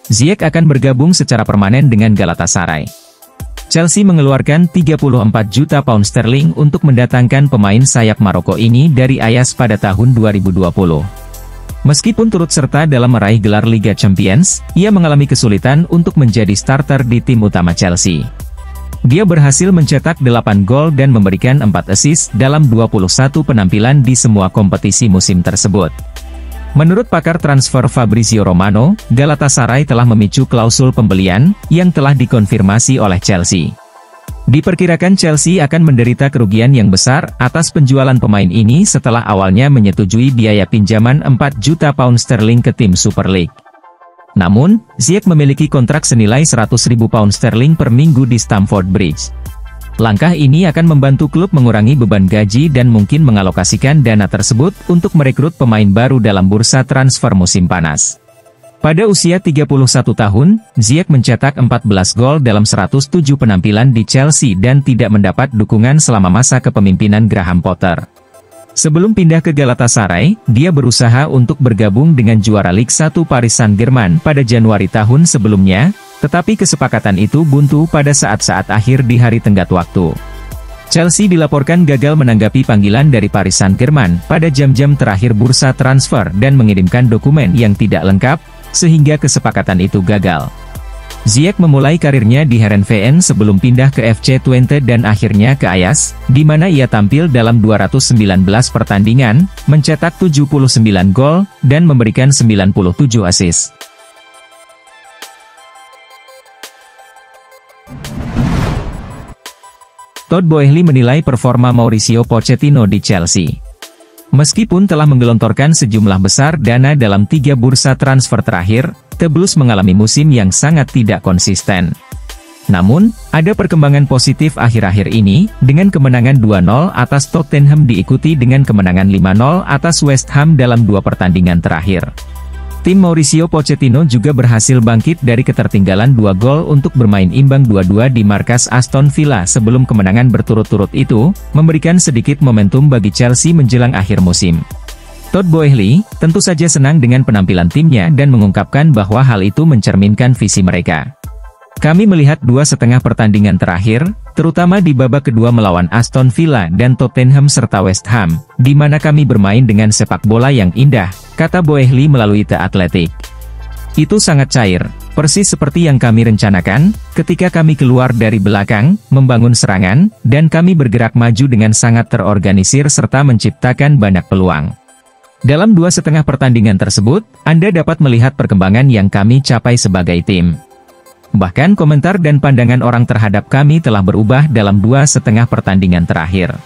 Ziyech akan bergabung secara permanen dengan Galatasaray. Chelsea mengeluarkan 34 juta pound sterling untuk mendatangkan pemain sayap Maroko ini dari Ajax pada tahun 2020. Meskipun turut serta dalam meraih gelar Liga Champions, ia mengalami kesulitan untuk menjadi starter di tim utama Chelsea. Dia berhasil mencetak 8 gol dan memberikan 4 assist dalam 21 penampilan di semua kompetisi musim tersebut. Menurut pakar transfer Fabrizio Romano, Galatasaray telah memicu klausul pembelian, yang telah dikonfirmasi oleh Chelsea. Diperkirakan Chelsea akan menderita kerugian yang besar atas penjualan pemain ini setelah awalnya menyetujui biaya pinjaman 4 juta pound sterling ke tim Super League. Namun, Ziyech memiliki kontrak senilai 100.000 pound sterling per minggu di Stamford Bridge. Langkah ini akan membantu klub mengurangi beban gaji dan mungkin mengalokasikan dana tersebut untuk merekrut pemain baru dalam bursa transfer musim panas. Pada usia 31 tahun, Ziyech mencetak 14 gol dalam 107 penampilan di Chelsea dan tidak mendapat dukungan selama masa kepemimpinan Graham Potter. Sebelum pindah ke Galatasaray, dia berusaha untuk bergabung dengan juara Liga 1 Paris Saint-Germain pada Januari tahun sebelumnya, tetapi kesepakatan itu buntu pada saat-saat akhir di hari tenggat waktu. Chelsea dilaporkan gagal menanggapi panggilan dari Paris Saint-Germain pada jam-jam terakhir bursa transfer dan mengirimkan dokumen yang tidak lengkap, sehingga kesepakatan itu gagal. Ziyech memulai karirnya di Heerenveen sebelum pindah ke FC Twente dan akhirnya ke Ajax, di mana ia tampil dalam 219 pertandingan, mencetak 79 gol, dan memberikan 97 assist. Todd Boehly menilai performa Mauricio Pochettino di Chelsea. Meskipun telah menggelontorkan sejumlah besar dana dalam 3 bursa transfer terakhir, The Blues mengalami musim yang sangat tidak konsisten. Namun, ada perkembangan positif akhir-akhir ini, dengan kemenangan 2-0 atas Tottenham diikuti dengan kemenangan 5-0 atas West Ham dalam 2 pertandingan terakhir. Tim Mauricio Pochettino juga berhasil bangkit dari ketertinggalan 2 gol untuk bermain imbang 2-2 di markas Aston Villa sebelum kemenangan berturut-turut itu, memberikan sedikit momentum bagi Chelsea menjelang akhir musim. Todd Boehly, tentu saja senang dengan penampilan timnya dan mengungkapkan bahwa hal itu mencerminkan visi mereka. Kami melihat 2,5 pertandingan terakhir, terutama di babak kedua melawan Aston Villa dan Tottenham serta West Ham, di mana kami bermain dengan sepak bola yang indah, kata Boehly melalui The Athletic. Itu sangat cair, persis seperti yang kami rencanakan, ketika kami keluar dari belakang, membangun serangan, dan kami bergerak maju dengan sangat terorganisir serta menciptakan banyak peluang. Dalam 2,5 pertandingan tersebut, Anda dapat melihat perkembangan yang kami capai sebagai tim. Bahkan komentar dan pandangan orang terhadap kami telah berubah dalam 2,5 pertandingan terakhir.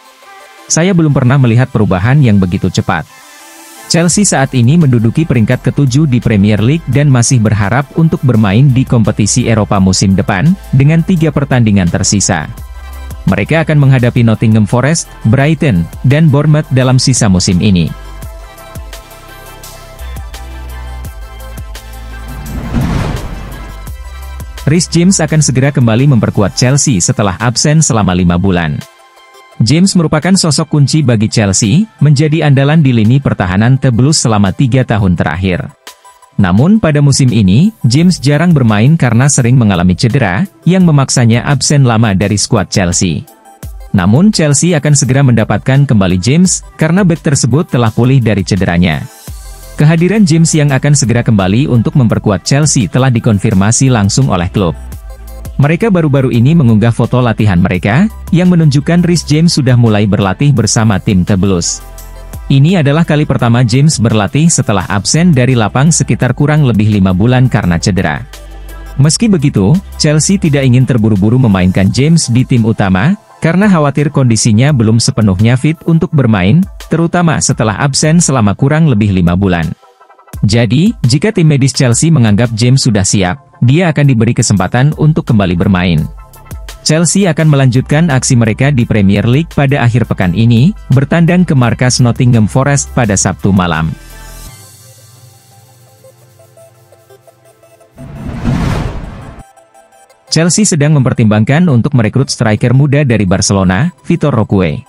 Saya belum pernah melihat perubahan yang begitu cepat. Chelsea saat ini menduduki peringkat ke-7 di Premier League dan masih berharap untuk bermain di kompetisi Eropa musim depan, dengan 3 pertandingan tersisa. Mereka akan menghadapi Nottingham Forest, Brighton, dan Bournemouth dalam sisa musim ini. Reece James akan segera kembali memperkuat Chelsea setelah absen selama 5 bulan. James merupakan sosok kunci bagi Chelsea, menjadi andalan di lini pertahanan The Blues selama 3 tahun terakhir. Namun pada musim ini, James jarang bermain karena sering mengalami cedera, yang memaksanya absen lama dari skuad Chelsea. Namun Chelsea akan segera mendapatkan kembali James, karena bek tersebut telah pulih dari cederanya. Kehadiran James yang akan segera kembali untuk memperkuat Chelsea telah dikonfirmasi langsung oleh klub. Mereka baru-baru ini mengunggah foto latihan mereka, yang menunjukkan Reece James sudah mulai berlatih bersama tim The Blues. Ini adalah kali pertama James berlatih setelah absen dari lapang sekitar kurang lebih 5 bulan karena cedera. Meski begitu, Chelsea tidak ingin terburu-buru memainkan James di tim utama, karena khawatir kondisinya belum sepenuhnya fit untuk bermain, terutama setelah absen selama kurang lebih 5 bulan. Jadi, jika tim medis Chelsea menganggap James sudah siap, dia akan diberi kesempatan untuk kembali bermain. Chelsea akan melanjutkan aksi mereka di Premier League pada akhir pekan ini, bertandang ke markas Nottingham Forest pada Sabtu malam. Chelsea sedang mempertimbangkan untuk merekrut striker muda dari Barcelona, Vitor Roque.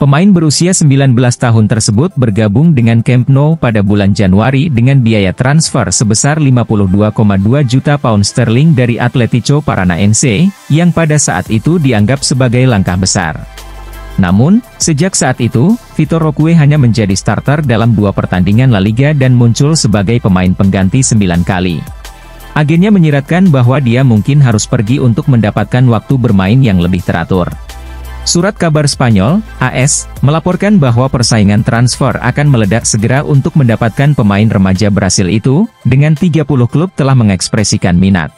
Pemain berusia 19 tahun tersebut bergabung dengan Camp Nou pada bulan Januari dengan biaya transfer sebesar 52,2 juta pound sterling dari Atletico Paranaense, yang pada saat itu dianggap sebagai langkah besar. Namun, sejak saat itu, Vitor Roque hanya menjadi starter dalam 2 pertandingan La Liga dan muncul sebagai pemain pengganti 9 kali. Agennya menyiratkan bahwa dia mungkin harus pergi untuk mendapatkan waktu bermain yang lebih teratur. Surat kabar Spanyol, AS, melaporkan bahwa persaingan transfer akan meledak segera untuk mendapatkan pemain remaja Brasil itu, dengan 30 klub telah mengekspresikan minat.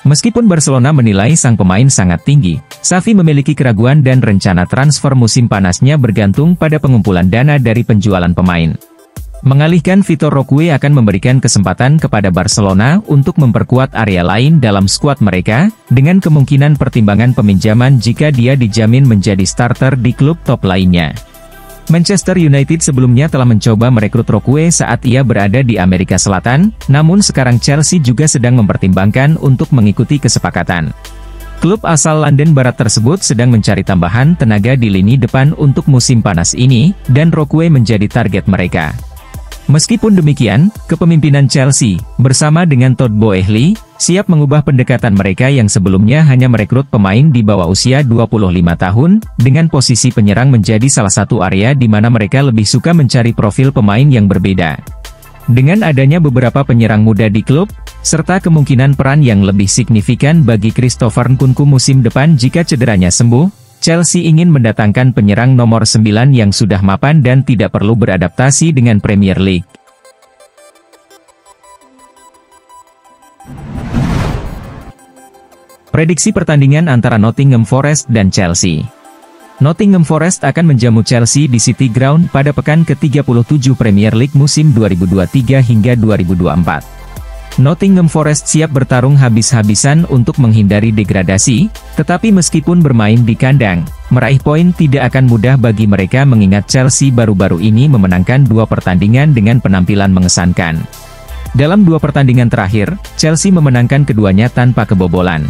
Meskipun Barcelona menilai sang pemain sangat tinggi, Xavi memiliki keraguan dan rencana transfer musim panasnya bergantung pada pengumpulan dana dari penjualan pemain. Mengalihkan Vitor Roque akan memberikan kesempatan kepada Barcelona untuk memperkuat area lain dalam skuad mereka, dengan kemungkinan pertimbangan peminjaman jika dia dijamin menjadi starter di klub top lainnya. Manchester United sebelumnya telah mencoba merekrut Roque saat ia berada di Amerika Selatan, namun sekarang Chelsea juga sedang mempertimbangkan untuk mengikuti kesepakatan. Klub asal London Barat tersebut sedang mencari tambahan tenaga di lini depan untuk musim panas ini, dan Roque menjadi target mereka. Meskipun demikian, kepemimpinan Chelsea, bersama dengan Todd Boehly, siap mengubah pendekatan mereka yang sebelumnya hanya merekrut pemain di bawah usia 25 tahun, dengan posisi penyerang menjadi salah satu area di mana mereka lebih suka mencari profil pemain yang berbeda. Dengan adanya beberapa penyerang muda di klub, serta kemungkinan peran yang lebih signifikan bagi Christopher Nkunku musim depan jika cederanya sembuh, Chelsea ingin mendatangkan penyerang nomor 9 yang sudah mapan dan tidak perlu beradaptasi dengan Premier League. Prediksi pertandingan antara Nottingham Forest dan Chelsea. Nottingham Forest akan menjamu Chelsea di City Ground pada pekan ke-37 Premier League musim 2023 hingga 2024. Nottingham Forest siap bertarung habis-habisan untuk menghindari degradasi, tetapi meskipun bermain di kandang, meraih poin tidak akan mudah bagi mereka mengingat Chelsea baru-baru ini memenangkan 2 pertandingan dengan penampilan mengesankan. Dalam 2 pertandingan terakhir, Chelsea memenangkan keduanya tanpa kebobolan.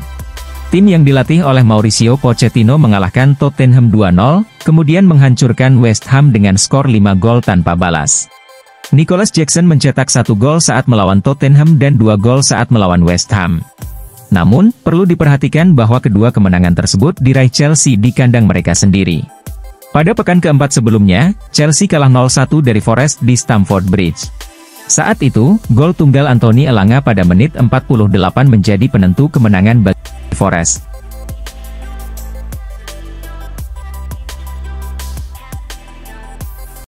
Tim yang dilatih oleh Mauricio Pochettino mengalahkan Tottenham 2-0, kemudian menghancurkan West Ham dengan skor 5 gol tanpa balas. Nicholas Jackson mencetak 1 gol saat melawan Tottenham dan 2 gol saat melawan West Ham. Namun, perlu diperhatikan bahwa kedua kemenangan tersebut diraih Chelsea di kandang mereka sendiri. Pada pekan keempat sebelumnya, Chelsea kalah 0-1 dari Forest di Stamford Bridge. Saat itu, gol tunggal Anthony Elanga pada menit 48 menjadi penentu kemenangan bagi Forest.